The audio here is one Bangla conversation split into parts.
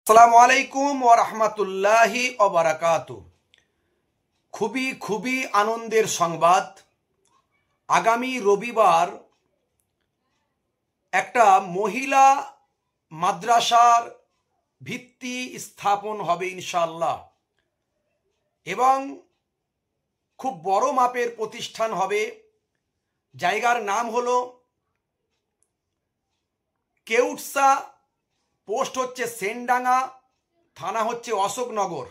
আসসালামু আলাইকুম ওয়া রাহমাতুল্লাহি ওয়া বারাকাতুহু। খুবই আনন্দের সংবাদ। আগামী রবিবার একটা মহিলা মাদ্রাসার ভিত্তি স্থাপন হবে ইনশাআল্লাহ, এবং খুব বড় মাপের প্রতিষ্ঠান হবে। জায়গার নাম হলো কেউটসা, পোস্ট হচ্ছে সেনডাঙ্গা, থানা হচ্ছে অশোকনগর,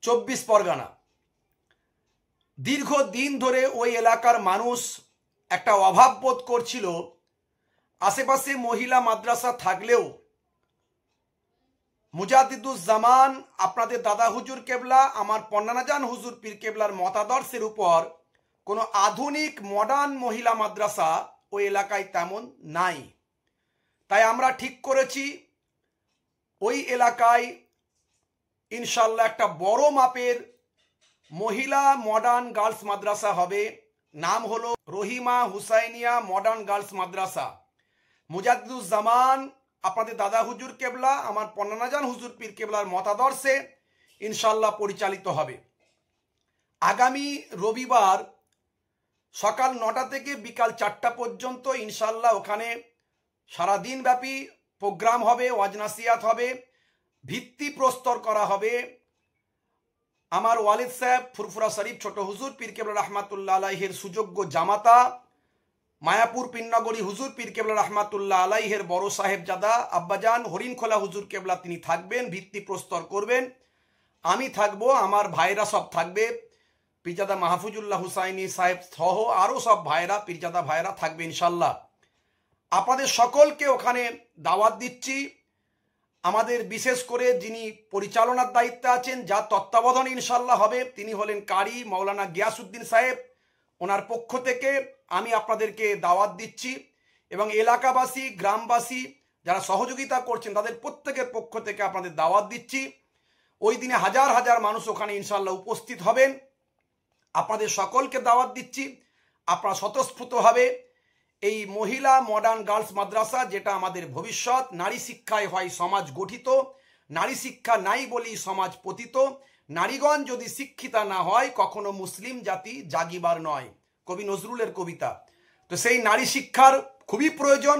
24 পরগনা। দীর্ঘদিন ধরে ওই এলাকার মানুষ একটা অভাব বোধ করছিল। আশেপাশে মহিলা মাদ্রাসা থাকলেও মুজাদ্দিদুজ্জামান আপনাদের দাদা হুজুর কেবলা, আমার পন্নানাজান হুজুর পীর কেবলার মতাদর্শের উপর কোনো আধুনিক মডার্ন মহিলা মাদ্রাসা ওই এলাকায় তেমন নাই। তাই আমরা ঠিক করেছি ওই এলাকায় ইনশাল্লাহ একটা বড় মাপের মহিলা মডার্ন গার্লস মাদ্রাসা হবে। নাম হলো রহিমা হুসাইনিয়া মডার্ন গার্লস মাদ্রাসা। মুজাদ্দিদুজ্জামান আপনাদের দাদা হুজুর কেবলা, আমার পন্নানাজান হুজুর পীর কেবলার মতাদর্শে ইনশাল্লাহ পরিচালিত হবে। আগামী রবিবার সকাল 9টা থেকে বিকাল 4টা পর্যন্ত ইনশাল্লাহ ওখানে সারাদিন ব্যাপী প্রোগ্রাম হবে, ওয়াজ নাসিহাত হবে, ভিত্তি প্রস্তর করা হবে। আমার ওয়ালিদ সাহেব ফুরফুরা শরীফ ছোট হুজুর পীর কেবলা রহমাতুল্লাহ আলাইহের সুযোগ্য জামাতা, মায়াপুর পিন্নগরী হুজুর পীর কেবলা রহমাতুল্লাহ আলাইহের বড় সাহেবজাদা আব্বাজান হরিণখোলা হুজুর কেবলা তিনি থাকবেন, ভিত্তি প্রস্তর করবেন। আমি থাকবো, আমার ভাইরা সব থাকবে, পীরজাদা মাহফুজুল্লাহ হুসাইনি সাহেব সহ আরও সব ভাইরা, পীরজাদা ভাইরা থাকবে ইনশাল্লাহ। আপনাদের সকলকে ওখানে দাওয়াত দিচ্ছি। আমাদের বিশেষ করে যিনি পরিচালনার দায়িত্বে আছেন, যার তত্ত্বাবধানে ইনশাল্লাহ হবে, তিনি হলেন কারি মাওলানা গিয়াসউদ্দিন সাহেব। ওনার পক্ষ থেকে আমি আপনাদেরকে দাওয়াত দিচ্ছি, এবং এলাকাবাসী গ্রামবাসী যারা সহযোগিতা করছেন তাদের প্রত্যেকের পক্ষ থেকে আপনাদের দাওয়াত দিচ্ছি। ওই দিনে হাজার হাজার মানুষ ওখানে ইনশাল্লাহ উপস্থিত হবেন। আপনাদের সকলকে দাওয়াত দিচ্ছি। আপনারা স্বতঃস্ফূর্তভাবে এই মহিলা মডার্ন গার্লস মাদ্রাসা, যেটা আমাদের ভবিষ্যৎ, নারী শিক্ষায় হয় সমাজ গঠিত, নারী শিক্ষা নাই বলি সমাজ পতিত, নারীগণ যদি শিক্ষিতা না হয় কখনো মুসলিম জাতি জাগিবার নয়, কবি নজরুলের কবিতা। তো সেই নারী শিক্ষার খুবই প্রয়োজন,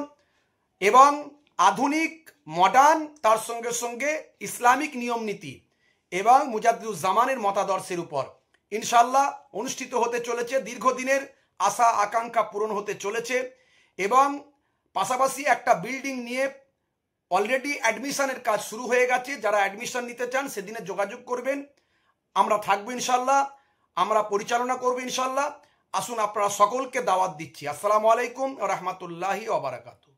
এবং আধুনিক মডার্ন, তার সঙ্গে সঙ্গে ইসলামিক নিয়ম নীতি এবং মুজাদ্দিদুজ্জামানের মতাদর্শের উপর ইনশাল্লাহ অনুষ্ঠিত হতে চলেছে। দীর্ঘদিনের আশা আকাঙ্ক্ষা পূরণ হতে চলেছে, এবং পাশাপাশি একটা বিল্ডিং নিয়ে অলরেডি অ্যাডমিশনের কাজ শুরু হয়ে গেছে। যারা অ্যাডমিশন নিতে চান সেদিনে যোগাযোগ করবেন। আমরা থাকবো ইনশাল্লাহ, আমরা পরিচালনা করবো ইনশাল্লাহ। আসুন, আপনারা সকলকে দাওয়াত দিচ্ছি। আসসালামু আলাইকুম ওয়া রাহমাতুল্লাহি ওয়া বারাকাতুহু।